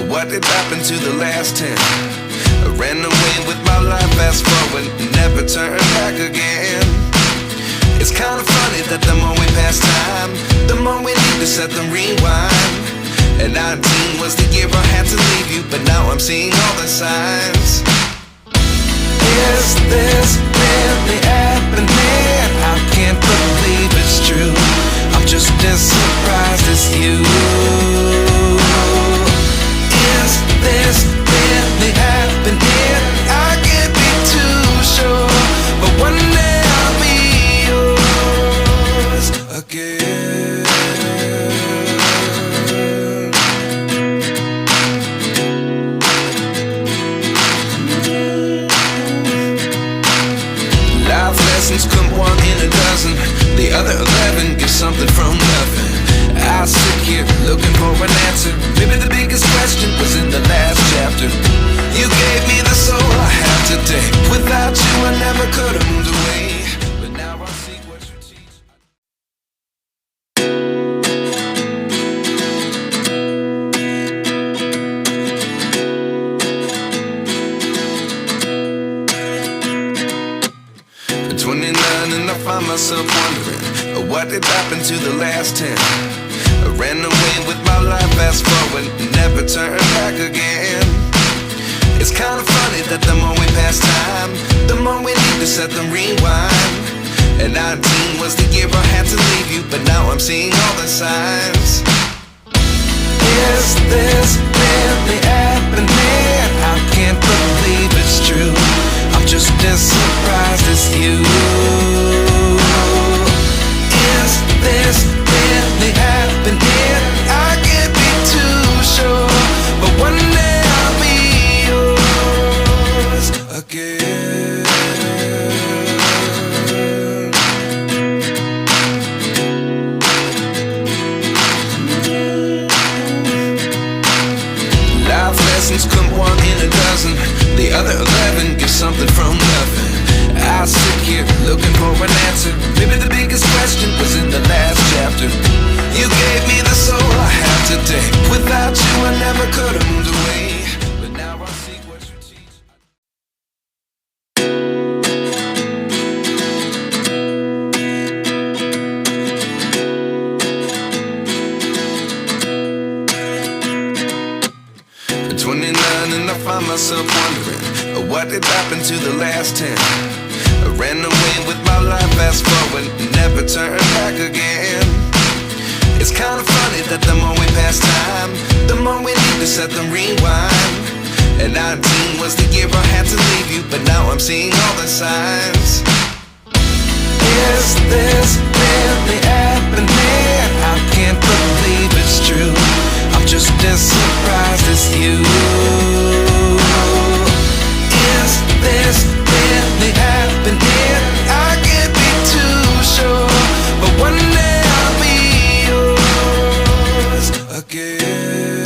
What did happen to the last 10? I ran away with my life, fast forward, never turn back again. It's kinda funny that the more we pass time, the more we need to set them rewind. And 19 was the year I had to leave you, but now I'm seeing all the signs. Is this really happening? I can't believe it's true. I'm just as surprised as you. Is this really happening? I can't be too sure, but one day I'll be yours again. Life lessons come one in a dozen. The other 11 get something from nothing. I sit here looking for an answer. Maybe the biggest question was in the last chapter. You gave me the soul I have today. Without you I never could have moved away. But now I see what you teach. At 29 and I find myself wondering, what did happen to the last 10? I ran away with my life, fast forward, never turn back again. It's kinda funny that the more we pass time, the more we need to set them rewind. And 19 was the year I had to leave you, but now I'm seeing all the signs. Is this really happening? I can't believe it's true. I'm just as surprised as you. Is this really happening? I can't be too sure, but one day I'll be yours again. Life lessons come one in a dozen. The other 11 get something from nothing. I sit here looking for an answer. Maybe the biggest question was in the last chapter. You gave me the soul I have today. Without you I never could have moved away. But now I see what you teach. At 29 and I find myself wondering, what did happen to the last 10? I ran away with my life, fast forward, never turn back again. It's kinda funny that the more we pass time, the more we need to set them rewind. And 19 was the year I had to leave you, but now I'm seeing all the signs. Is this really happening? I can't believe it's true. I'm just as surprised as you. Is this really happening? I can't be too sure, but one day I'll be yours again.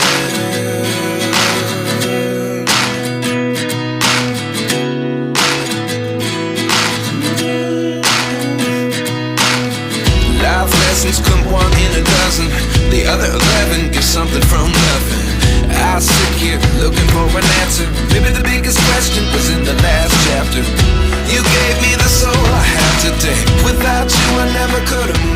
Life lessons come one in a dozen. The other 11 get something from nothing. I sit here looking for an answer. Maybe the biggest question was in the last chapter. You gave me the soul I have today. Without you I never could have moved